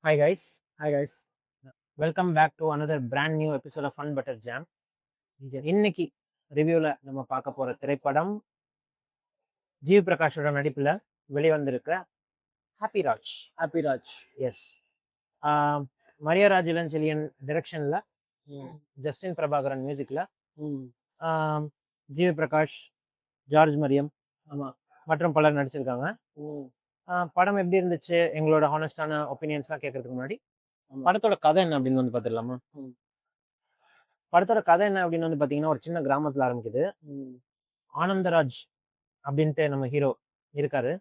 Hi guys, Hi guys. welcome back to another brand new episode of Fun Butter Jam. இன்னைக்கு ரிவ்யூல நம்ம பார்க்க போற திரைப்படம் ஜீவ் பிரகாஷோட நடிப்புல வெளிவந்திருக்கிற Happy Raj. Happy Raj. Yes, Mariyaraj Ilanchezhiyan டிரெக்ஷன்ல, ஜஸ்டின் பிரபாகரன் மியூசிக்ல, ஜீவ் பிரகாஷ், ஜார்ஜ் மரியம் ஆமா. மற்றும் பலர் நடிச்சிருக்காங்க. படம் எப்படி இருந்துச்சு, எங்களோட ஹானஸ்டான ஒப்பீனியன்ஸ்லாம் கேட்கறதுக்கு முன்னாடி படத்தோட கதை என்ன அப்படின்னு வந்து பார்த்துடலாமா? படத்தோட கதை என்ன அப்படின்னு வந்து பார்த்தீங்கன்னா, ஒரு சின்ன கிராமத்தில் ஆரம்பிக்குது. ஆனந்தராஜ் அப்படின்ட்டு நம்ம ஹீரோ இருக்காரு.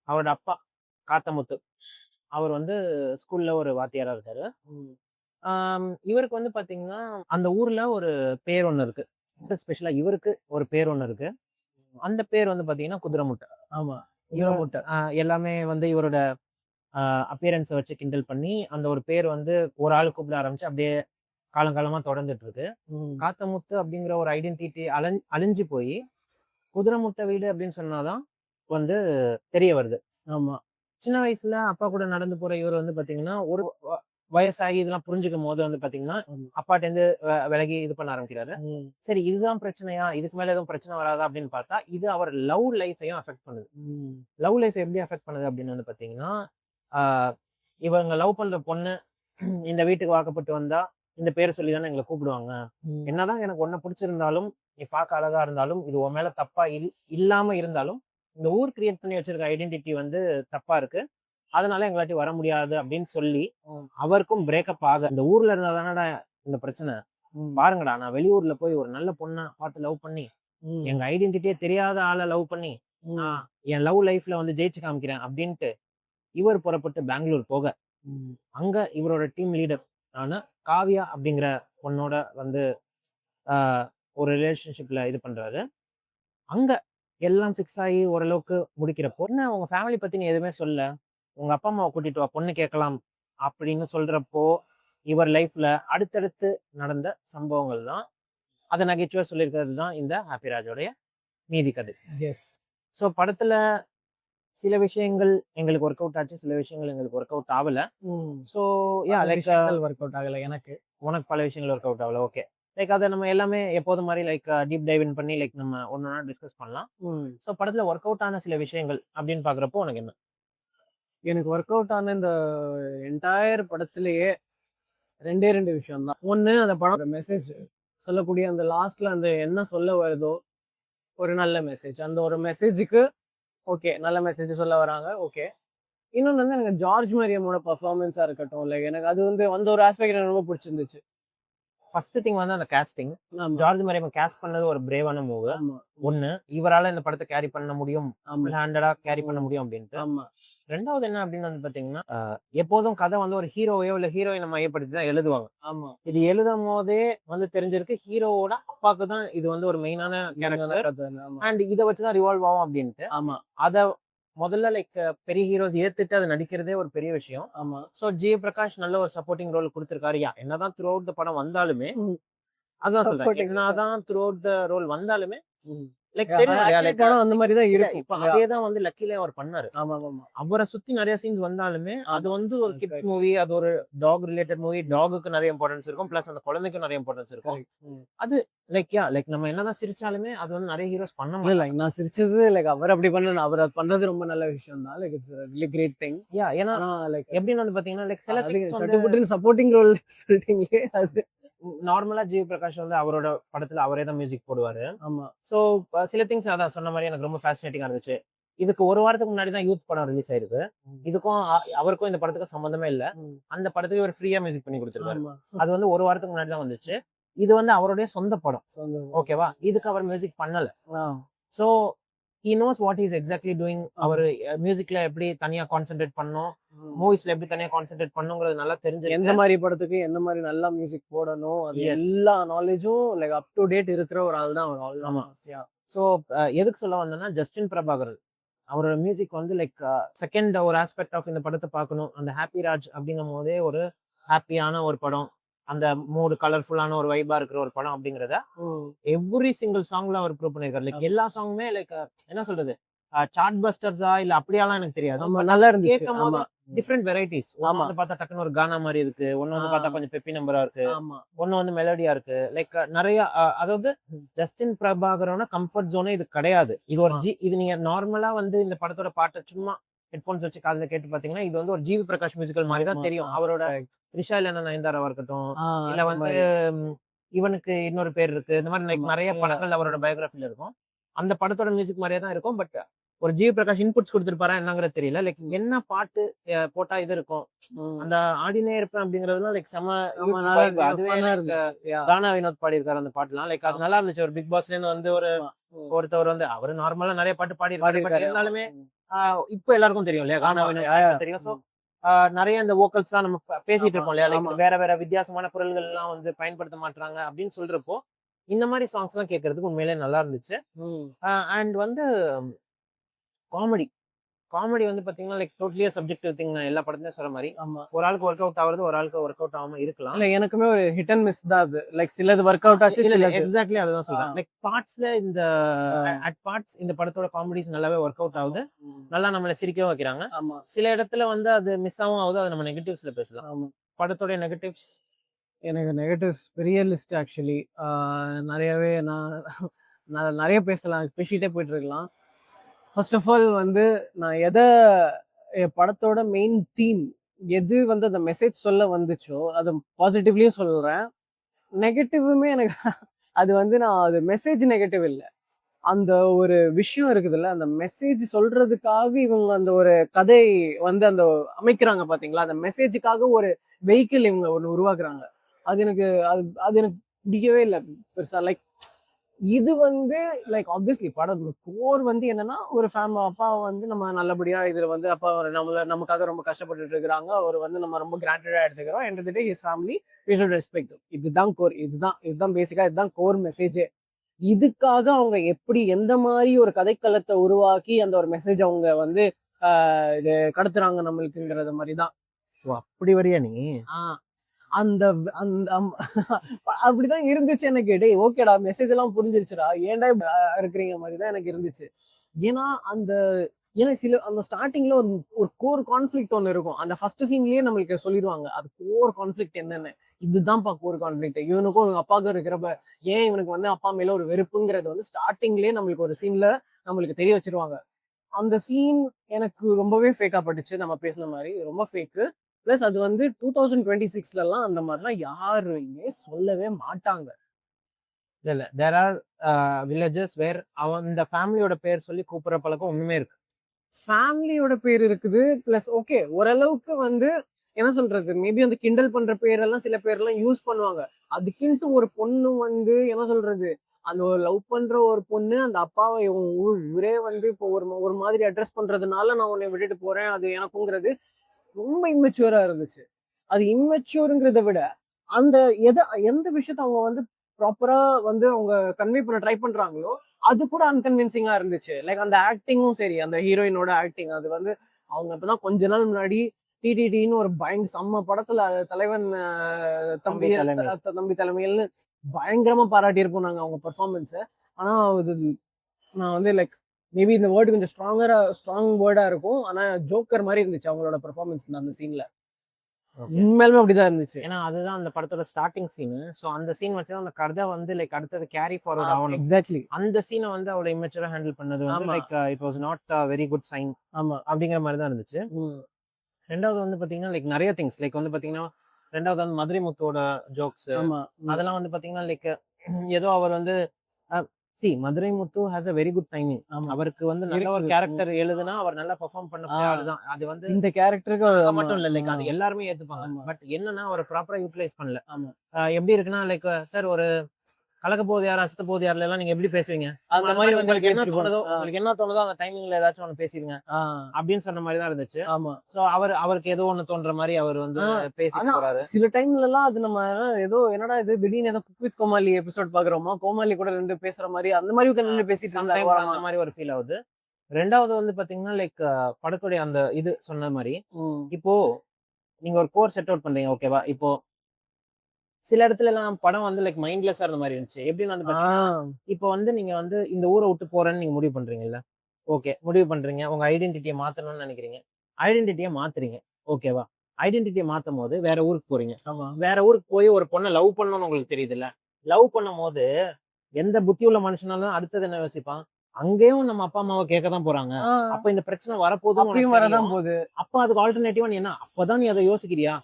அவரோட அப்பா காத்தமுத்து, அவர் வந்து ஸ்கூல்ல ஒரு வாத்தியாரா இருக்காரு. இவருக்கு வந்து பார்த்தீங்கன்னா, அந்த ஊர்ல ஒரு பேர் ஒன்று இருக்கு. ஸ்பெஷலா இவருக்கு ஒரு பேர் ஒன்று இருக்கு. அந்த பேர் வந்து பார்த்தீங்கன்னா குதிரைமுட்டை. ஆமா, குதிரைமுட்டை. எல்லாமே வந்து இவரோட அப்பியரன்ஸை வச்சு கிண்டல் பண்ணி அந்த ஒரு பேர் வந்து ஒரு ஆள் கூப்பிட ஆரம்பிச்சு அப்படியே காலங்காலமா தொடர்ந்துட்டு இருக்கு. காத்தமுத்து அப்படிங்கிற ஒரு ஐடென்டிட்டி அழிஞ்சு போய் குதிரைமுட்டை வீடு அப்படின்னு சொன்னாதான் வந்து தெரிய வருது. ஆமா. சின்ன வயசுல அப்பா கூட நடந்து போற இவர் வந்து பாத்தீங்கன்னா, ஒரு வயசாகி இதெல்லாம் புரிஞ்சுக்கும் போது வந்து பாத்தீங்கன்னா, அப்பாட்ட இருந்து விலகி இது பண்ண ஆரம்பிக்கிறாரு. சரி, இதுதான் பிரச்சனையா, இதுக்கு மேல எதுவும் பிரச்சனை வராதா அப்படின்னு பார்த்தா, இது அவர் லவ் லைஃபையும் அஃபெக்ட் பண்ணுது. லவ் லைஃப் எப்படி அஃபெக்ட் பண்ணுது அப்படின்னு வந்து பாத்தீங்கன்னா, இவங்க லவ் பண்ற பொண்ணு இந்த வீட்டுக்கு வாக்கப்பட்டு வந்தா இந்த பேரை சொல்லி தானே எங்களை கூப்பிடுவாங்க. என்னதான் எனக்கு ஒன்ன பிடிச்சிருந்தாலும், நீ பார்க்க அழகா இருந்தாலும், இது உன் மேல தப்பா இல்லாம இருந்தாலும், இந்த ஊர் கிரியேட் பண்ணி வச்சிருக்க ஐடென்டிட்டி வந்து தப்பா இருக்கு. அதனால எங்களாட்டி வர முடியாது அப்படின்னு சொல்லி அவருக்கும் பிரேக்கப் ஆக, இந்த ஊர்ல இருந்தா தானடா இந்த பிரச்சனை, பாருங்கடா நான் வெளியூர்ல போய் ஒரு நல்ல பொண்ணை பார்த்து லவ் பண்ணி எங்க ஐடென்டிட்டியே தெரியாத ஆளை லவ் பண்ணி என் லவ் லைஃப்ல வந்து ஜெயிச்சு காமிக்கிறேன் அப்படின்ட்டு இவர் புறப்பட்டு பெங்களூர் போக, அங்க இவரோட டீம் லீடர் ஆன காவியா அப்படிங்கிற பொண்ணோட வந்து ஒரு ரிலேஷன்ஷிப்ல இது பண்றாரு. அங்க எல்லாம் ஃபிக்ஸ் ஆகி ஓரளவுக்கு முடிக்கிற பொண்ணு உங்க ஃபேமிலி பத்தி நீ எதுவுமே சொல்ல, உங்க அப்பா அம்மாவை கூட்டிட்டு வா பொண்ணு கேட்கலாம் அப்படின்னு சொல்றப்போ, இவர் லைஃப்ல அடுத்தடுத்து நடந்த சம்பவங்கள் தான் அதை நகைச்சுவை சொல்லியிருக்கிறது தான் இந்த ஹாப்பி ராஜோடைய மீதி கதை. எஸ். ஸோ படத்துல சில விஷயங்கள் எங்களுக்கு ஒர்க் அவுட் ஆச்சு, சில விஷயங்கள் எங்களுக்கு ஒர்க் அவுட் ஆகல. ஸோ லைக் ஒர்க் அவுட் ஆகல எனக்கு. உனக்கு பல விஷயங்கள் ஒர்க் அவுட் ஆகல. ஓகே, லைக் அதை நம்ம எல்லாமே எப்போதும் மாதிரி லைக் டீப் டைவ் இன் பண்ணி லைக் நம்ம ஒன்னொன்னா டிஸ்கஸ் பண்ணலாம். ஸோ படத்துல ஒர்க் அவுட் ஆன சில விஷயங்கள் அப்படின்னு பாக்குறப்போ உனக்கு என்ன? எனக்கு ஒர்க் அவுட் ஆன இந்த என்டையர் படத்திலேயே ரெண்டு விஷயம் தான். ஒண்ணு, அந்த படம் மெசேஜ் சொல்லக்கூடிய அந்த லாஸ்ட்ல அந்த என்ன சொல்ல வருதோ ஒரு நல்ல மெசேஜ், அந்த ஒரு மெசேஜுக்கு ஓகே நல்ல மெசேஜ் சொல்ல வராங்க. ஓகே. இன்னொன்று வந்து எனக்கு ஜார்ஜ் மரியமோட பர்ஃபார்மன்ஸா இருக்கட்டும், லைக் எனக்கு அது வந்து ஒரு ஆஸ்பெக்ட் எனக்கு ரொம்ப பிடிச்சிருந்துச்சு. ஃபர்ஸ்ட் திங் வந்து அந்த கேஸ்டிங். ஜார்ஜ் மரியம் கேஸ்ட் பண்ணது ஒரு பிரேவான மூவ். ஒண்ணு, இவரால இந்த படத்தை கேரி பண்ண முடியும், ஹேண்டடா கேரி பண்ண முடியும் அப்படின்ட்டு. ரெண்டாவது என்ன அப்படின்னு வந்து பாத்தீங்கன்னா, எப்போதும் கதை வந்து ஒரு ஹீரோவையோ இல்ல ஹீரோயினை மையப்படுத்தி தான் எழுதுவாங்க. இது எழுதும் போதே வந்து தெரிஞ்சிருக்கு ஹீரோவோட அப்பாக்கு தான் இது வந்து ஒரு மெயினான கேரக்டர் அண்ட் இதை வச்சுதான் ரிவால்வ் ஆகும் அப்படின்ட்டு. அத முதல்ல லைக் பெரிய ஹீரோஸ் ஏத்துட்டு அதை நடிக்கிறதே ஒரு பெரிய விஷயம். சோ ஜி பிரகாஷ் நல்ல ஒரு சப்போர்ட்டிங் ரோல் கொடுத்திருக்காரு. என்னதான் த்ரூ அவுட் த படம் வந்தாலுமே, அதான் சொல்றேன், என்னதான் த்ரூ அவுட் த ரோல் வந்தாலுமே லைக் தெரியும் அந்த மாதிரி தான் இருக்கும். அதேதான் வந்து லக்கிலே அவர் பண்ணாரு. அவரை சுத்தி நிறைய சீன்ஸ் வந்தாலுமே அது வந்து ஒரு கிட்ஸ் மூவி, அது ஒரு டாக் ரிலேட்டட் மூவி, டாகுக்கு நிறைய இம்பார்ட்டன்ஸ் இருக்கும், பிளஸ் அந்த குழந்தைக்கும் நிறைய இம்பார்ட்டன்ஸ் இருக்கும். அது லைக் நம்ம என்னதான் சிரிச்சாலுமே அது வந்து நிறைய ஹீரோஸ் பண்ண முடியல. நான் சிரிச்சது லைக் அவர் அப்படி பண்ணணும், அவர் அது பண்றது ரொம்ப நல்ல விஷயம் தான். Like it's really great thing. ஏன்னா லைக் எப்படின்னு வந்து பாத்தீங்கன்னா லைக் சில சப்போர்ட்டிங் ரோல் சொல்லிட்டீங்களே, அது நார்மலா ஜி பிரகாஷ் வந்து அவரோட படத்துல அவரே தான் மியூசிக் போடுவாரு. சோ சில திங்ஸ் அதான் சொன்ன மாதிரி எனக்கு ரொம்ப ஃபேசினேட்டிங்கா இருந்துச்சு. இதுக்கு ஒரு வாரத்துக்கு முன்னாடி தான் யூத் படம் ரிலீஸ் ஆயிருக்கு. இதுக்கும் அவருக்கும் இந்த படத்துக்கும் சம்பந்தமே இல்ல. அந்த படத்துக்கு ஒரு ஃப்ரீயா மியூசிக் பண்ணி கொடுத்திருக்காரு. அது வந்து ஒரு வாரத்துக்கு முன்னாடி தான் வந்துச்சு. இது வந்து அவருடைய சொந்த படம், ஓகேவா? இதுக்கு அவர் மியூசிக் பண்ணல. So he knows what he is exactly doing. அவர் மியூசிக்ல எப்படி தனியா கான்சென்ட்ரேட் பண்ணணும், மூவிஸ்ல எப்படி தனியா கான்சென்ட்ரேட் பண்ணணும்ங்கிறது நல்லா தெரிஞ்சு, எந்த மாதிரி படத்துக்கு எந்த மாதிரி நல்லா மியூசிக் போடணும், அது எல்லா நாலேஜும் லைக் அப் டு டேட் இருக்கிற ஒரு ஆள் தான் அவர். ஆமா. சோ எதுக்கு சொல்ல வந்தேன்னா, ஜஸ்டின் பிரபாகர் அவரோட மியூசிக் வந்து லைக் செகண்ட் ஒரு ஆஸ்பெக்ட் ஆஃப் இந்த படத்தை பார்க்கணும். அந்த ஹாப்பி ராஜ் அப்படிங்கும் போதே ஒரு ஹாப்பியான ஒரு படம், அந்த மூடு கலர்ஃபுல்லான ஒரு வைபா இருக்கிற ஒரு படம் அப்படிங்கறத எவ்ரி சிங்கிள் சாங்ல அவர் ப்ரூவ் பண்ணிருக்காரு. லைக் எல்லா சாங்குமே லைக் என்ன சொல்றது, சார்ட் பஸ்டர்ஸா இல்ல அப்படியாலாம் எனக்கு தெரியாது. ஆமா நல்லா இருந்துச்சு. கேட்கும் போது ஆமா டிஃப்ரெண்ட் வெரைட்டிஸ். ஒன்னு ஆமா வந்து பார்த்தா டக்குன்னு ஒரு கானா மாதிரி இருக்கு, ஒன்னு வந்து பார்த்தா கொஞ்சம் பெப்பி நம்பரா இருக்கு, ஆமா ஒன்னு வந்து மெலோடியா இருக்கு. லைக் நிறைய அதாவது ஜஸ்டின் பிரபாகரோட கம்ஃபர்ட் ஜோனே இது கிடையாது. இது ஒரு இது நீங்க நார்மலா வந்து இந்த படத்தோட பாட்டை சும்மா ஹெட்ஃபோன்ஸ் வச்சு காதுல கேட்டு பாத்தீங்கன்னா இது வந்து ஒரு ஜிவி பிரகாஷ் மியூசிக்கல் மாதிரி தான் தெரியும். அவரோட த்ரிஷா இல்லைன்னா நயன்தாராவா இருக்கட்டும், இல்ல வந்து ம், இவனுக்கு இன்னொரு பேர் இருக்கு, இந்த மாதிரி like நிறைய படங்கள் அவரோட பயோகிராஃபில இருக்கும். அந்த படத்தோட மியூசிக் மாதிரியே தான் இருக்கும். பட் ஒரு ஜிவி பிரகாஷ் இன்புட்ஸ் கொடுத்துருப்பாரா என்னங்கிறது தெரியல. லைக் என்ன பாட்டு போட்டா இது இருக்கும், அந்த ஆடினே இருப்பேன் அப்படிங்கறதுலாம் லைக் செம அதுவே கானா வினோத் பாடியிருக்காரு அந்த பாட்டுலாம். லைக் அது நல்லா இருந்துச்சு. ஒரு பிக் பாஸ்ல இருந்து வந்து ஒருத்தவர் வந்து அவரு நார்மலா நிறைய பாட்டு பாடி இருக்காரு. இருந்தாலுமே இப்போ எல்லாருக்கும் தெரியும் இல்லையா, கானா வினோத் தெரியும். சோ நிறைய இந்த வோக்கல்ஸ் எல்லாம் நம்ம பேசிட்டு இருக்கோம் இல்லையா, லைக் வேற வேற வித்தியாசமான குரல்கள் எல்லாம் வந்து பயன்படுத்த மாட்டாங்க அப்படின்னு சொல்றப்போ இந்த மாதிரி சாங்ஸ் எல்லாம் கேட்கறதுக்கு உண்மையிலே நல்லா இருந்துச்சு. அண்ட் வந்து காமெடி காமெடி வந்து பாத்தீங்கன்னா லைக் டோட்டலியா சப்ஜெக்டிவ் திங். நான் எல்லா படத்துலயும் சொல்ற மாதிரி ஒரு ஆளுக்கு ஒர்க் அவுட் ஆகுறது, ஒரு ஆளுக்கு ஒர்க் அவுட் ஆகாம இருக்கலாம். இல்ல எனக்குமே ஒரு ஹிட் அண்ட் மிஸ் தான் அது. லைக் சிலது ஒர்க் அவுட் ஆச்சு, எக்ஸாக்ட்லி அதுதான் சொல்றேன். லைக் பார்ட்ஸ்ல இந்த அட் பார்ட்ஸ் இந்த படத்தோட காமெடிஸ் நல்லாவே ஒர்க் அவுட் ஆகுது, நல்லா நம்மள சிரிக்கவும் வைக்கிறாங்க. சில இடத்துல வந்து அது மிஸ் ஆகும் ஆகுது, அது நம்ம நெகட்டிவ்ஸ்ல பேசலாம். படத்தோட நெகட்டிவ்ஸ் எனக்கு நெகட்டிவ்ஸ் பெரிய லிஸ்ட் ஆக்சுவலி. நிறையவே நான் நிறைய பேசிட்டே போயிட்டு இருக்கலாம். ஃபர்ஸ்ட் ஆஃப் ஆல் வந்து நான் படத்தோட மெயின் தீம் எது வந்து அந்த மெசேஜ் சொல்ல வந்துச்சோ அது பாசிட்டிவ்லயும் சொல்றேன், நெகட்டிவுமே எனக்கு அது வந்து நான் அது மெசேஜ் நெகட்டிவ் இல்லை, அந்த ஒரு விஷயம் இருக்குதுல்ல, அந்த மெசேஜ் சொல்றதுக்காக இவங்க அந்த ஒரு கதை வந்து அந்த அமைக்கிறாங்க பாத்தீங்களா, அந்த மெசேஜுக்காக ஒரு வெஹிக்கிள் இவங்க ஒன்று உருவாக்குறாங்க. அது எனக்கு பிடிக்கவே இல்லை பெருசா. லைக் இது வந்து லைக் ஆப்வியஸ்லி படம் கோர் வந்து என்னன்னா ஒரு அப்பா வந்து நம்ம நல்லபடியா இதுல வந்து அப்பா நமக்காக ரொம்ப கஷ்டப்பட்டுட்டு இருக்கிறாங்க, அவர் வந்து நம்ம ரொம்ப கிராண்டடா எடுத்துக்கிறோம், end of the day his family we should respect. இதுதான் கோர், இதுதான் பேசிக்கா, இதுதான் கோர் மெசேஜே. இதுக்காக அவங்க எப்படி எந்த மாதிரி ஒரு கதைக்களத்தை உருவாக்கி அந்த ஒரு மெசேஜ் அவங்க வந்து இது கடத்துறாங்க நம்மளுக்குங்கிறது மாதிரிதான். அப்படி வரியா நீ? அந்த அந்த அப்படிதான் இருந்துச்சு எனக்கு. டேய் ஓகேடா, மெசேஜ் எல்லாம் புரிஞ்சிருச்சுடா, ஏன்டா இருக்கிறீங்க மாதிரி தான் எனக்கு இருந்துச்சு. ஏன்னா அந்த ஸ்டார்டிங்ல ஒரு கோர் கான்ஃபிளிக்ட் ஒன்று இருக்கும். அந்த ஃபர்ஸ்ட் சீன்லயே நம்மளுக்கு சொல்லிடுவாங்க அது கோர் கான்ஃபிளிக்ட் என்னன்னு. இதுதான்ப்பா கோர் கான்ஃபிளிக்ட். இவனுக்கும் இவங்க அப்பாவுக்கும் இருக்கிறப்ப ஏன் இவனுக்கு வந்து அப்பா மேல ஒரு வெறுப்புங்கிறது வந்து ஸ்டார்டிங்லயே நம்மளுக்கு ஒரு சீன்ல நம்மளுக்கு தெரிய வச்சிருவாங்க. அந்த சீன் எனக்கு ரொம்பவே ஃபேக்கா பட்டுச்சு. நம்ம பேசின மாதிரி ரொம்ப ஃபேக்கு. பிளஸ் அது வந்து 2026 அந்த மாதிரிலாம் யாருமே சொல்லவே மாட்டாங்க. இல்ல தேர் ஆர் வில்லேஜஸ் வேர் அந்த ஃபேமிலியோட பேர் சொல்லி கூப்பிடுற பழக்கம் ஒண்ணுமே இருக்கு. ஃபேமிலியோட பேர் இருக்குது. பிளஸ் ஓகே ஓரளவுக்கு வந்து என்ன சொல்றது, மேபி அந்த கிண்டல் பண்ற பேரெல்லாம் சில பேர்லாம் யூஸ் பண்ணுவாங்க. அதுக்குன்ட்டு ஒரு பொண்ணு வந்து என்ன சொல்றது, அந்த லவ் பண்ற ஒரு பொண்ணு அந்த அப்பாவை ஊரே வந்து இப்போ ஒரு மாதிரி அட்ரஸ் பண்றதுனால நான் உன்னை விட்டுட்டு போறேன் அது எனக்குங்கிறது ரொம்ப இம்மெச்சூரா இருந்துச்சு. அது இம்மெச்சூருங்கிறத விட அந்த எந்த விஷயத்த அவங்க வந்து ப்ராப்பரா வந்து அவங்க கன்வே பண்ண ட்ரை பண்றாங்களோ அது கூட அன்கன்வின்சிங்கா இருந்துச்சு. லைக் அந்த ஆக்டிங்கும் சரி, அந்த ஹீரோயினோட ஆக்டிங் அது வந்து அவங்க இப்பதான் கொஞ்ச நாள் முன்னாடி டிடிடின்னு ஒரு செம்ம படத்துல தலைவன் தம்பி தலைமையில்னு பயங்கரமா பாராட்டி இருப்போம் நாங்க அவங்க பெர்ஃபார்மன்ஸ. ஆனா அது நான் வந்து லைக் மேபி இந்த வேர்டு கொஞ்சம் ஸ்ட்ராங் வேர்டா இருக்கும், ஆனா ஜோக்கர் மாதிரி இருந்துச்சு அவங்களோட பெர்ஃபார்மன்ஸ் அந்த சீன்ல. உண்மையிலுமே அப்படிதான் இருந்துச்சு. ஏன்னா அதுதான் அந்த படத்தோட ஸ்டார்டிங் சீன். சோ அந்த சீன் வச்சு அந்த கதை வந்து லைக் அடுத்தது கேரி ஃபார்வர்ட் ஆகணும். எக்ஸாக்ட்லி அந்த சீனை வந்து அவளோட இமேச்சரா ஹேண்டில் பண்ணது வந்து like it was not very good sign. ஆமா அப்படிங்கிற மாதிரி தான் இருந்துச்சு. ரெண்டாவது வந்து பாத்தீங்கன்னா லைக் நிறைய திங்ஸ் லைக் வந்து பாத்தீங்கன்னா ரெண்டாவது வந்து மதுரை முத்தோட ஜோக்ஸ் அதெல்லாம் வந்து பாத்தீங்கன்னா லைக் ஏதோ அவர் வந்து Madurai Muthu has a very good timing. அவருக்கு வந்து நல்ல ஒரு கேரக்டர் எழுதுனா அவர் நல்லா பெர்ஃபார்ம் பண்ண ஆளுதான். அது வந்து இந்த கேரக்டருக்கு மட்டும் இல்ல லைக் அது எல்லாருமே ஏத்துப்பாங்க. பட் என்னன்னா அவர் ப்ராப்பரா யூட்டிலைஸ் பண்ணல. எப்படி இருக்குன்னா லைக் சார் ஒரு கலக்க போது யார் அசத்த போது யாருல எல்லாம் நீங்க எப்படி பேசுவீங்க, அந்த மாதிரி உங்களுக்கு என்ன தோணுதோ அந்த டைமிங்ல ஏதாச்சும் ஒண்ணு பேசிருங்க அப்படின்னு சொன்ன மாதிரி தான் இருந்துச்சு. சோ அவருக்கு ஏதோ ஒண்ணு தோன்ற மாதிரி அவர் வந்து பேசி போறாரு. சில டைம்ல எல்லாம் அது நம்ம ஏதோ என்னடா இது திடீர்னு ஏதோ குக் வித் கோமாளி எபிசோட் பாக்குறோமா, கோமாளி கூட ரெண்டு பேசுற மாதிரி அந்த மாதிரி பேசிட்டு அந்த மாதிரி ஒரு ஃபீல் ஆகுது. ரெண்டாவது வந்து பாத்தீங்கன்னா லைக் படத்துடைய அந்த இது சொன்ன மாதிரி இப்போ நீங்க ஒரு கோர் செட் அவுட் பண்றீங்க ஓகேவா, இப்போ சில இடத்துல எல்லாம் படம் வந்து லைக் மைண்ட்லெஸ்ஸா இருந்த மாதிரி இருந்துச்சு. எப்படின்னு வந்து இப்போ வந்து நீங்க வந்து இந்த ஊரை விட்டு போறேன்னு நீங்க முடிவு பண்றீங்கல்ல, ஓகே, முடிவு பண்றீங்க. உங்க ஐடென்டிட்டிய மாத்தணும்னு நினைக்கிறீங்க. ஐடென்டிட்டிய மாத்துறீங்க. ஓகேவா? ஐடென்டிட்டிய மாத்தும்போது வேற ஊருக்கு போறீங்க. ஆமா. வேற ஊருக்கு போய் ஒரு பொண்ண லவ் பண்ணணும்னு உங்களுக்கு தெரியுதுல்ல. லவ் பண்ணும்போது எந்த புத்தி உள்ள மனுஷனாலும் அடுத்தது என்ன யோசிப்பான்? அங்கேயும் நம்ம அப்பா, அம்மாவ கேட்க தான் போறாங்க. ஆ, அப்ப இந்த பிரச்சனை வரப்போகுதுன்னு உனக்கு அப்பயும் வரதான் தெரியும். போகுது. அப்ப அதுக்கு ஆல்டர்னேட்டிவா நீ என்ன? அப்பதான் நீ அத யோசிக்கிறியா?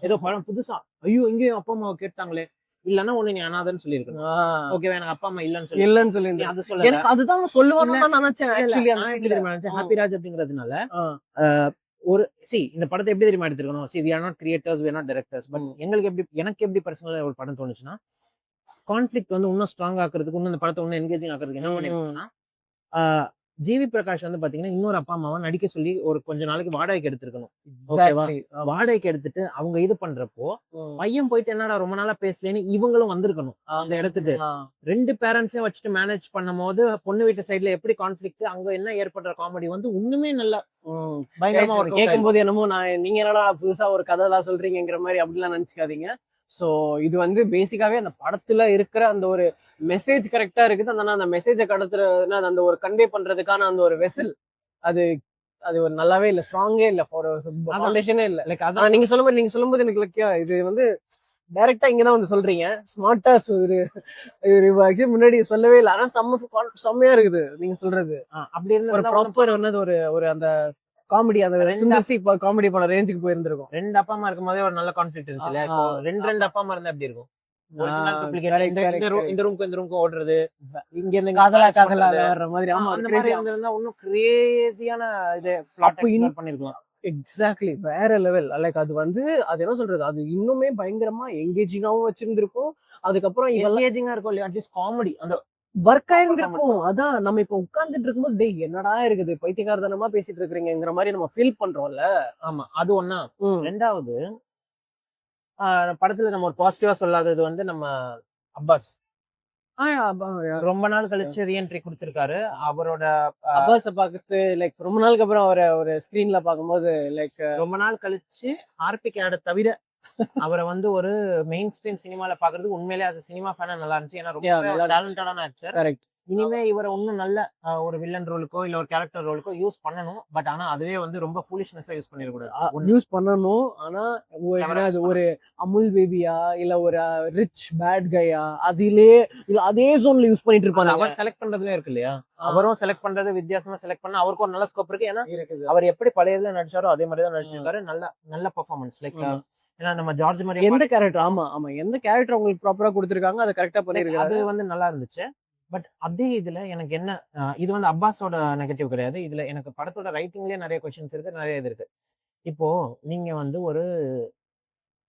ஏதோ படம் புதுசா, ஐயோ! இங்கேயும் அப்பா, அம்மாவ கேட்டாங்களே. இல்லன்னா ஒண்ணு நீ அனாதைன்னு சொல்லியிருக்கணும். ஆ, ஓகேவா? எனக்கு அப்பா, அம்மா இல்லன்னு சொல்லி. இல்லன்னு நீ சொல்லியிருந்தேன். அத சொல்லல. எனக்கு அதுதான் சொல்லணும்னு தான் நினைச்சேன் இல்ல, இல்ல. ஆக்சுவலி அந்த நான் எப்படி சீன்ல. தெரியுமா நினைச்சேன்? ஹாப்பிராஜ் அப்படிங்கிறதுனால ஆ, ஒரு இந்த படத்தை எப்படி தெரியுமா எடுத்திருக்கணும்? We are not creators, we are not directors. But எனக்கு எப்படி பர்சனலா ஒரு படம் தோணுச்சுன்னா, கான்ஃப்ளிக்ட் வந்து இன்னும் ஸ்ட்ராங் ஆக்குறதுக்கு, இன்னும் இந்த படத்தை இன்னும் என்கேஜிங் ஆக்குறதுக்கு என்ன பண்ணிருக்கோம்னா, ஜிவி பிரகாஷ் வந்து பாத்தீங்கன்னா இன்னொரு அப்பா அம்மாவை நடிக்க சொல்லி ஒரு கொஞ்ச நாளைக்கு வாடகைக்கு எடுத்திருக்கணும். ஓகேவா? exactly. ஆமா. வாடகைக்கு எடுத்துட்டு அவங்க இது பண்றப்போ ம். பையன் போயிட்டு என்னடா ரொம்ப நாளா பேசலன்னு இவங்களும் வந்திருக்கணும் அந்த இடத்துக்கு. ஆ, 2 பேரண்ட்ஸையும் வச்சுட்டு மேனேஜ் பண்ணும்போது பொண்ணு வீட்டு சைடுல எப்படி கான்ஃப்ளிக்ட், அங்க என்ன ஏற்படுற காமெடி வந்து ஒண்ணுமே நல்லா ம். பயங்கரமா ஒர்க் கேட்கும்போது என்னமோ நீங்க என்னடா புதுசா ஒரு கதை எல்லாம் சொல்றீங்கிற மாதிரி அப்படிலாம் நினைச்சுக்காதீங்க. சோ இது வந்து பேசிக்காவே அந்த படத்துல இருக்கிற அந்த ஒரு மெசேஜ் கரெக்டா இருக்குது. அந்த மெசேஜை கடத்துறதுன்னா அந்த ஒரு கன்வே பண்றதுக்கான அந்த ஒரு வெசல் அது அது ஒரு நல்லாவே இல்ல, ஸ்ட்ராங்கே இல்ல, ஃபவுண்டேஷனே இல்ல. லைக் ஆனா அதான் நீங்க சொல்லும்போது எனக்கு like, இது வந்து டைரக்டா இங்கதான் வந்து சொல்றீங்க. ஸ்மார்ட்டா actually முன்னாடி சொல்லவே இல்லை. ஆனா செம்மையா இருக்குது நீங்க சொல்றது. அப்படி ஒரு இருந்தா ப்ராப்பர் ஒரு ஒரு அந்த காமெடி, அந்த ரெண்டு சுந்தர்சி காமெடி படம் ரேஞ்சுக்கு போயிருந்திருக்கும். 2 அப்பா அம்மா இருக்கும்போதே ஒரு நல்ல கான்ஃபிளிக்ட் இருந்துச்சுல. இப்போ 2 அப்பா அம்மா இருந்தா எப்படி இருக்கும்? ஒரிஜினல் டூப்ளிகேட் correct, இந்த correct, correct. இந்த ரூமுக்கும் ஓடுறது. இங்க இருந்து காதலா match காதலா பண்றது. வர்ற மாதிரி. ஆமா, அந்த crazy. மாதிரி இருந்திருந்தா இன்னும் கிரேசியான இது பிளாட் அப்ப எக்ஸ்ப்ளோர் பண்ணிருக்கலாம். எக்ஸாக்ட்லி வேற லெவல். லைக் அது வந்து அது என்ன சொல்றது, அது இன்னுமே பயங்கரமா எங்கேஜிங்காவும் வச்சிருந்திருக்கும். அதுக்கப்புறம் இதெல்லாம் என்கேஜிங்கா இருக்கும் இல்லையா? அட்லீஸ்ட் காமெடி அந்த ஒர்க் ஆயிருந்திருக்கும். அதான் நம்ம இப்ப உட்கார்ந்துட்டு இருக்கும்போது டேய் என்னடா இருக்குது, பைத்தியக்காரத்தனமா பேசிட்டு இருக்கிறீங்கிற மாதிரி நம்ம ஃபீல் பண்றோம்ல. ஆமா அது ஒண்ணா. ம். 2வது படத்துல நம்ம ஒரு பாசிட்டிவா சொல்லாதது வந்து நம்ம அப்பாஸ். ரொம்ப நாள் கழிச்சு ரீஎன்ட்ரி கொடுத்திருக்காரு. அவரோட அப்பாஸ பார்த்து லைக் ரொம்ப நாளுக்கு அப்புறம் அவரை ஒரு ஸ்கிரீன்ல பார்க்கும்போது லைக் ரொம்ப நாள் கழிச்சு ஆர்பிக் ஆட தவிர அவரை வந்து ஒரு மெயின் ஸ்ட்ரீம் சினிமால பாக்குறதுக்கு உண்மையிலேயே அது சினிமா ஃபேனா நல்லா இருந்துச்சு. ஏன்னா Yeah, ரொம்ப நல்லா டேலண்டடான ஆக்டர். கரெக்ட். இனிமே இவரை இன்னும் நல்ல ஒரு வில்லன் ரோலுக்கோ இல்ல ஒரு கேரக்டர் ரோலுக்கோ யூஸ் பண்ணணும். பட் ஆனா அதுவே வந்து ரொம்ப ஃபூலிஷ்னஸா யூஸ் பண்ணிடக்கூடாது. யூஸ் பண்ணணும். ஆனா என்னது ஒரு அமுல் பேபியா இல்ல ஒரு ரிச் பேட் கையா அதிலே இல்ல அதே ஜோன்ல யூஸ் பண்ணிட்டு இருப்பாங்க. அவர் செலக்ட் பண்றதுல இருக்கு இல்லையா? அவரும் செலக்ட் பண்றது வித்தியாசமா செலக்ட் பண்ண அவருக்கு ஒரு நல்ல ஸ்கோப் இருக்கு. ஏன்னா இருக்குது. அவர் எப்படி பழையதுல நடிச்சாரோ அதே மாதிரி தான் நடிச்சிருக்காரு. நல்ல பெர்ஃபார்மன்ஸ். லைக் ஏன்னா நம்ம ஜார்ஜ் மாதிரி எந்த கேரக்டர், ஆமா எந்த கேரக்டர் உங்களுக்கு ப்ராப்பரா கொடுத்திருக்காங்க அதை கரெக்டா பண்ணிருக்காங்க. அது வந்து நல்லா இருந்துச்சு. பட் அப்படியே இதுல எனக்கு என்ன இது வந்து அப்பாஸோட நெகட்டிவ் கிடையாது. இதுல எனக்கு படத்தோட ரைட்டிங்லயே நிறைய கொஸ்டின்ஸ் இருக்கு, நிறைய இது இருக்கு. இப்போ நீங்க வந்து ஒரு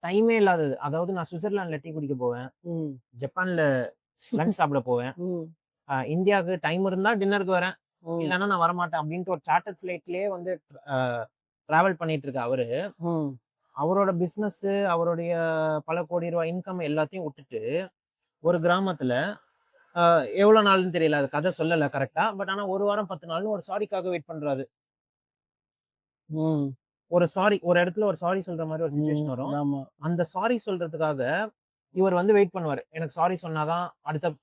டைமே இல்லாதது, அதாவது நான் சுவிட்சர்லாந்துல டீ குடிக்க போவேன், ஜப்பான்ல லஞ்ச் சாப்பிட போவேன், இந்தியாவுக்கு டைம் இருந்தா டின்னருக்கு வரேன், இல்லைன்னா நான் வரமாட்டேன் அப்படின்ட்டு ஒரு சார்ட்டர் ஃபிளைட்லயே வந்து டிராவல் பண்ணிட்டு இருக்க அவரு அவரோட பிசினஸ், அவருடைய பல கோடி ரூபாய் இன்கம் எல்லாத்தையும் விட்டுட்டு ஒரு கிராமத்துல எவ்வளவு நாள்னு தெரியல, அது கதை சொல்லல கரெக்டா. பட் ஆனா 1 வாரம் 10 நாள்னு ஒரு சாரிக்காக வெயிட் பண்றாரு. ஒரு இடத்துல ஒரு சாரி சொல்ற மாதிரி ஒரு சிச்சுவேஷன் வரும். அந்த சாரி சொல்றதுக்காக இவர் வந்து வெயிட் பண்ணுவாரு. எனக்கு சாரி சொன்னாதான்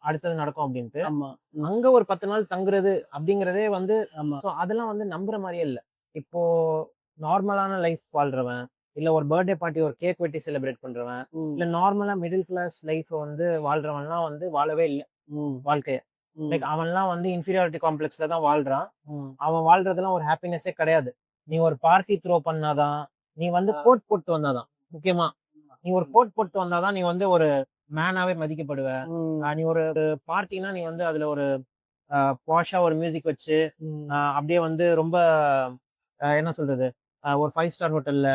அடுத்தது நடக்கும் அப்படின்ட்டு. அங்க ஒரு 10 நாள் தங்குறது அப்படிங்கறதே வந்து அதெல்லாம் வந்து நம்புற மாதிரியே இல்ல. இப்போ நார்மலான லைஃப் வாழ்றவன், இல்ல ஒரு பர்த்டே பார்ட்டி ஒரு கேக் வெட்டி செலிப்ரேட் பண்றவன், இல்ல நார்மலா மிடில் கிளாஸ் லைஃப் வந்து வாழ்றவன்லாம் வந்து வாழவே இல்லை வாழ்க்கைய. லைக் அவன்லாம் வந்து இன்ஃபீரியாரிட்டி காம்ப்ளெக்ஸ்ல தான் வாழ்றான். அவன் வாழ்றதுலாம் ஒரு ஹாப்பினஸே கிடையாது. நீ ஒரு பார்ட்டி த்ரோ பண்ணாதான், நீ வந்து கோட் போட்டு வந்தாதான், முக்கியமா நீ ஒரு கோட் போட்டு வந்தாதான் நீ வந்து ஒரு மேனாவே மதிக்கப்படுவ. நீ ஒரு பார்ட்டினா நீ வந்து அதுல ஒரு பாஷா ஒரு மியூசிக் வச்சு அப்படியே வந்து ரொம்ப என்ன சொல்றது, ஒரு 5 ஸ்டார் ஹோட்டல்ல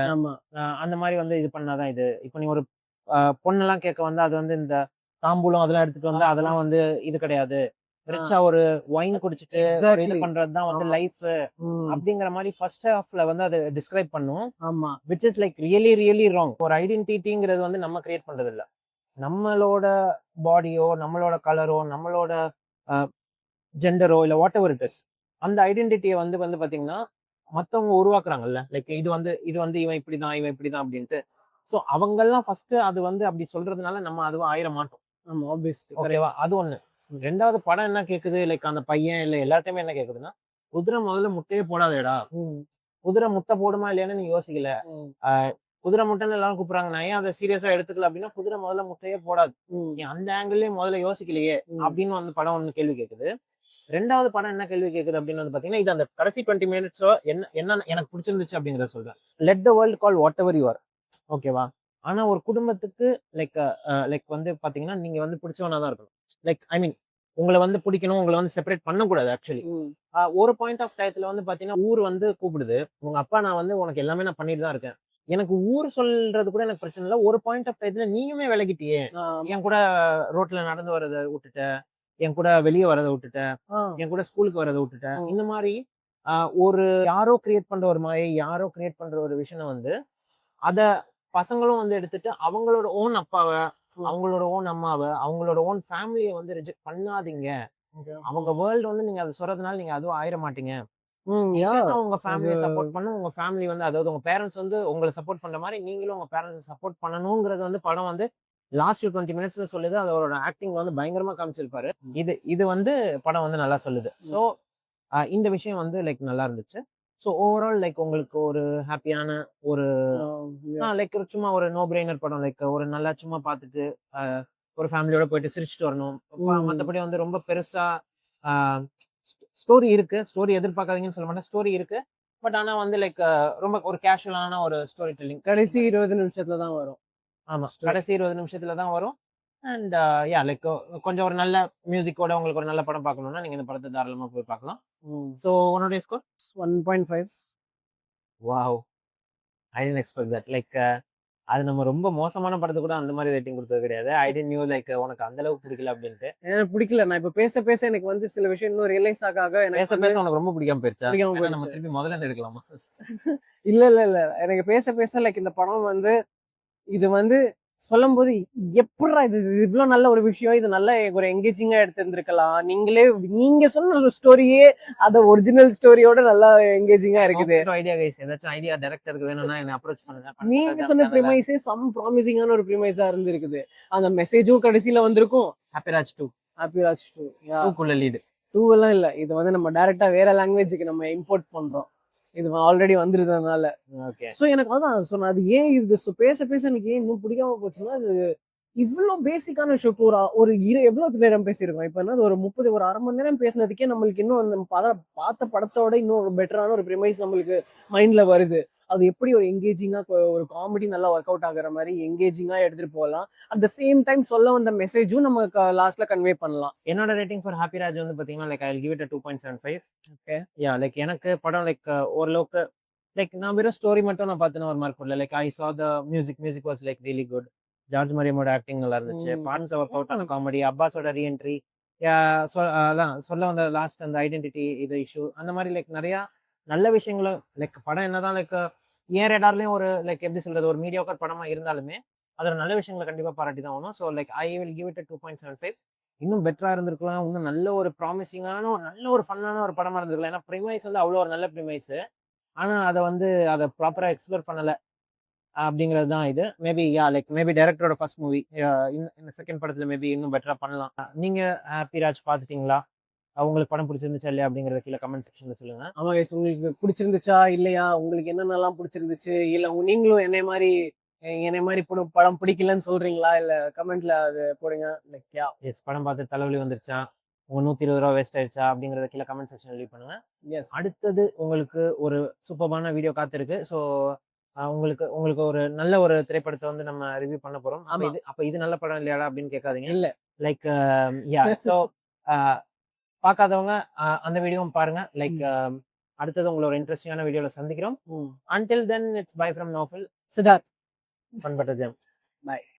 அந்த மாதிரி வந்து இது பண்ணாதான் இது. இப்போ நீ ஒரு பொண்ணெல்லாம் கேட்க வந்தா அது வந்து இந்த தாம்பூலம் அதெல்லாம் எடுத்துட்டு வந்தா அதெல்லாம் வந்து இது கிடையாது. ரிச்சா ஒரு ஒயின் குடிச்சிட்டு இது பண்றதுதான் வந்து லைஃப் அப்படிங்கிற மாதிரி ஃபர்ஸ்ட் ஹாஃப்ல வந்து அதை டிஸ்கிரைப் பண்ணும். Which is like really really wrong. ஒரு ஐடென்டிட்டிங்கிறது வந்து நம்ம கிரியேட் பண்றது இல்ல. நம்மளோட பாடியோ, நம்மளோட கலரோ, நம்மளோட ஜெண்டரோ இல்ல வாட் எவர் இட் இஸ், அந்த ஐடென்டிட்டியை வந்து பாத்தீங்கன்னா மத்தவங்க உருவாக்குறாங்கல்ல. லைக் இது வந்து இவன் இப்படிதான் அப்படின்ட்டு. சோ அவங்கெல்லாம் ஃபர்ஸ்ட் அது வந்து அப்படி சொல்றதுனால நம்ம அதுவும் ஆயிர மாட்டோம். ஓகேவா? அது ஒண்ணு. 2வது படம் என்ன கேக்குது, லைக் அந்த பையன் இல்ல எல்லாத்தையுமே என்ன கேக்குதுன்னா, குதிரை முதல்ல முட்டையே போடாதேடா, குதிரை முட்டை போடுமா இல்லையான்னு நீ யோசிக்கல. குதிரை முட்டைன்னு எல்லாரும் கூப்பிடுறாங்க, நான் ஏன் அதை சீரியஸா எடுத்துக்கல அப்படின்னா, குதிரை முதல்ல முட்டையே போடாது, நீ அந்த ஆங்கிள்லயே முதல்ல யோசிக்கலையே அப்படின்னு வந்து படம் வந்து கேள்வி கேட்குது. ரெண்டாவது படம் என்ன கேள்வி கேட்குது அப்படின்னு வந்து பாத்தீங்கன்னா, இது அந்த கடைசி 20 மினிட்ஸோ என்ன எனக்கு பிடிச்சிருந்துச்சு அப்படிங்கறத சொல்றேன். Let the world call what ever you are, ஓகேவா? ஆனா ஒரு குடும்பத்துக்கு லைக் வந்து பாத்தீங்கன்னா நீங்க வந்து பிடிச்சவனா தான் இருக்கணும். லைக் ஐ மீன் உங்களை வந்து பிடிக்கணும், உங்களை வந்து செப்பரேட் பண்ணக்கூடாது. ஆக்சுவலி ஒரு பாயிண்ட் ஆஃப் டயத்துல வந்து பாத்தீங்கன்னா ஊர் வந்து கூப்பிடுது, உங்க அப்பா நான் வந்து உனக்கு எல்லாமே நான் பண்ணிட்டு தான் இருக்கேன், எனக்கு ஊர் சொல்றது கூட எனக்கு பிரச்சனை இல்லை. ஒரு பாயிண்ட் ஆஃப் டயத்துல நீயுமே விலகிட்டியே, என் கூட ரோட்ல நடந்து வர்றதை விட்டுட்ட, என் கூட வெளியே வரதை விட்டுட்ட, என் கூட ஸ்கூலுக்கு வரதை விட்டுட்ட, இந்த மாதிரி ஒரு யாரோ கிரியேட் பண்ற ஒரு மாயை, யாரோ கிரியேட் பண்ற ஒரு விஷயம் வந்து அத பசங்களும் வந்து எடுத்துட்டு அவங்களோட ஓன் அப்பாவை, அவங்களோட ஓன் அம்மாவை, அவங்களோட ஓன் ஃபேமிலியை வந்து ரிஜெக்ட் பண்ணாதீங்க. அவங்க வேர்ல்டு வந்து நீங்க அதை சொல்றதுனால நீங்க அதுவும் ஆயிட மாட்டீங்க. உங்க ஃபேமிலியை சப்போர்ட் பண்ணும், உங்க ஃபேமிலி வந்து அதாவது உங்க பேரண்ட்ஸ் வந்து உங்களை சப்போர்ட் பண்ற மாதிரி நீங்களும் உங்க பேரண்ட்ஸ் சப்போர்ட் பண்ணணுங்கிறது வந்து படம் வந்து லாஸ்ட் 20 மினிட்ஸ்ல சொல்லுது. அதோட ஆக்டிங் வந்து பயங்கரமா காமிச்சிருப்பாரு. இது வந்து படம் வந்து நல்லா சொல்லுது. ஸோ இந்த விஷயம் வந்து லைக் நல்லா இருந்துச்சு. ஸோ ஓவரால் லைக் உங்களுக்கு ஒரு ஹாப்பியான ஒரு லைக் சும்மா ஒரு நோ பிரெய்னர் படம், லைக் ஒரு நல்லா சும்மா பார்த்துட்டு ஒரு ஃபேமிலியோட போயிட்டு சிரிச்சுட்டு வரணும். மற்றபடி வந்து ரொம்ப பெருசா ஸ்டோரி இருக்கு, ஸ்டோரி எதிர்பார்க்காதீங்கன்னு சொல்ல மாட்டேன், ஸ்டோரி இருக்கு. பட் ஆனா வந்து லைக் ரொம்ப ஒரு கேஷுவலான ஒரு ஸ்டோரி டெல்லிங். கடைசி 20 நிமிஷத்துல தான் வரும். ஆமா, கடைசி 20 நிமிஷத்துல தான் வரும். அண்ட் யா லைக் கொஞ்சம் ஒரு நல்ல மியூசிக்கோட உங்களுக்கு ஒரு நல்ல படம் பார்க்கணும்னா நீங்க இந்த படத்தை தாராளமா போய் பார்க்கலாம். ஸோ உன்னுடைய score 1.5. Wow, I didn't expect that. Like அது நம்ம ரொம்ப மோசமான படத்துக்கு கூட அந்த மாதிரி ரேட்டிங் கொடுத்தது கிடையாது. ஐ டென்ட் நியூ லைக் உனக்கு அந்த அளவுக்கு பிடிக்கல அப்படின்ட்டு. எனக்கு பிடிக்கல, நான் இப்ப பேச பேச எனக்கு வந்து சில விஷயம் இன்னும் ரியலைஸ் ஆக பேச பேச உனக்கு ரொம்ப பிடிக்காம போயிருச்சா? பிடிக்காம போயிடுச்சு. நம்ம திருப்பி முதல்ல இருந்து எடுக்கலாமா? இல்ல எனக்கு பேச பேச லைக் இந்த படம் வந்து இது வந்து சொல்லும் போது எப்படா இது இவ்வளவு நல்ல ஒரு விஷயம், இது நல்ல ஒரு எங்கேஜிங்கா எடுத்திருந்திருக்கலாம், நீங்க சொன்ன ஒரு ஸ்டோரியே அத ஒரிஜினல் ஸ்டோரியோட நல்லா எங்கேஜிங்கா இருக்குது. ஐடியா கைஸ், ஏதாச்சும் ஐடியா டைரக்டருக்கு வேணும்னா என்ன அப்ரோச் பண்ணுங்க. நீங்க சொன்ன ப்ரிமைஸே சம் ப்ராமிசிங்கான ஒரு ப்ரிமைஸா இருந்திருக்குது. அந்த மெசேஜும் கடைசியில வந்திருக்கும். ஹாப்பிராஜ் 2 குள்ள லீடு 2 எல்லாம் இல்ல, இது வந்து நம்ம டைரக்டா வேற லாங்குவேஜுக்கு நம்ம இம்போர்ட் பண்றோம், இது ஆல்ரெடி வந்துருந்ததுனால. சோ எனக்கு அதான் சொன்னேன், அது ஏன் இது பேச பேச எனக்கு ஏன் இன்னும் பிடிக்காம போச்சுன்னா, அது இவ்வளவு பேசிக்கான விஷயம். ஒரு எவ்வளவு நேரம் பேசியிருக்கோம் இப்ப, என்ன ஒரு 30 ஒரு அரை மணி நேரம் பேசினதுக்கே நம்மளுக்கு இன்னும் பார்த்த படத்தோட இன்னும் ஒரு பெட்டரான ஒரு ப்ரிமைஸ் நம்மளுக்கு மைண்ட்ல வருது. அது எப்படி ஒரு எங்கேஜிங்கா ஒரு காமெடி நல்லா ஒர்க் அவுட் ஆகுற மாதிரி எங்கேஜிங்கா எடுத்துட்டு போகலாம். அட் த சேம் டைம் சொல்ல வந்த மெசேஜும் நம்ம லாஸ்ட்ல கன்வே பண்ணலாம். என்னோட ரேட்டிங் ஃபார் ஹாப்பிராஜ் வந்து பாத்தீங்கன்னா like I will give it 2.75. Okay yeah, like எனக்கு படம் லைக் ஓரளவுக்கு லைக் நான் வெறும் ஸ்டோரி மட்டும் நான் பார்த்தேன்னா ஒரு மார்க் போடல. Like I saw the music was like really good. George மரியமோட ஆக்டிங் நல்லா இருந்துச்சு. பாட்ஸ் ஒர்க் அவுட் ஆன காமெடி, அப்பாஸோட ரீஎன்ட்ரி, சொல்ல வந்த லாஸ்ட் அந்த ஐடென்டிட்டி இது இஷ்யூ, அந்த மாதிரி லைக் நிறைய நல்ல விஷயங்களும் லைக் படம் என்னதான் லைக் ஏன் ரேடார்லயும் ஒரு லைக் எப்படி சொல்றது ஒரு மீடியாக்கர் படமா இருந்தாலுமே அதோட நல்ல விஷயங்களை கண்டிப்பா பாராட்டி தான் ஆகணும். So like I will give it 2.75. இன்னும் பெட்டரா இருந்திருக்கலாம், இன்னும் நல்ல ஒரு ப்ராமிசிங்கான நல்ல ஒரு ஃபன்னான ஒரு படமா இருந்திருக்கலாம். ஏன்னா ப்ரிமைஸ் வந்து அவ்வளோ ஒரு நல்ல ப்ரிமைஸ், ஆனா அதை ப்ராப்பரா எக்ஸ்ப்ளோர் பண்ணல அப்படிங்கிறது தான் இது. மேபி டைரக்டரோட ஃபர்ஸ்ட் மூவி, இந்த செகண்ட் படத்துல மேபி இன்னும் பெட்டரா பண்ணலாம். நீங்க ஹாப்பிராஜ் பார்த்துட்டீங்களா? உங்களுக்கு படம் பிடிச்சிருந்துச்சா இல்லையா அப்படிங்கறத கீழே கமெண்ட் செக்ஷன்ல சொல்லுங்க. ஆமா கைஸ், உங்களுக்கு பிடிச்சிருந்துச்சா இல்லையா, உங்களுக்கு என்னென்னலாம் பிடிச்சிருந்துச்சு, இல்ல நீங்களும் என்னை மாதிரி படம் பிடிக்கலன்னு சொல்றீங்களா, இல்ல கமெண்ட்ல அது போடுங்க. எஸ், படம் பார்த்து தலைவலி வந்துருச்சா, உங்க 120 ரூபா வேஸ்ட் ஆயிடுச்சா அப்படிங்கறத கீழே கமெண்ட் செக்ஷன்ல லீவ் பண்ணுங்க. அடுத்தது உங்களுக்கு ஒரு சூப்பரான வீடியோ காத்திருக்கு. ஸோ உங்களுக்கு ஒரு நல்ல ஒரு திரைப்படத்தை வந்து நம்ம ரிவ்யூ பண்ண போறோம். அப்ப இது நல்ல படம் இல்லையாடா அப்படின்னு கேட்காதீங்க. இல்ல லைக் ஸோ பார்க்காதவங்க அந்த வீடியோவும் பாருங்க. லைக் அடுத்தது உங்களோட இன்ட்ரெஸ்டிங்கான வீடியோல சந்திக்கிறோம். Until then, it's bye from Naufal. Siddharth. Fun Butter Jam. Bye.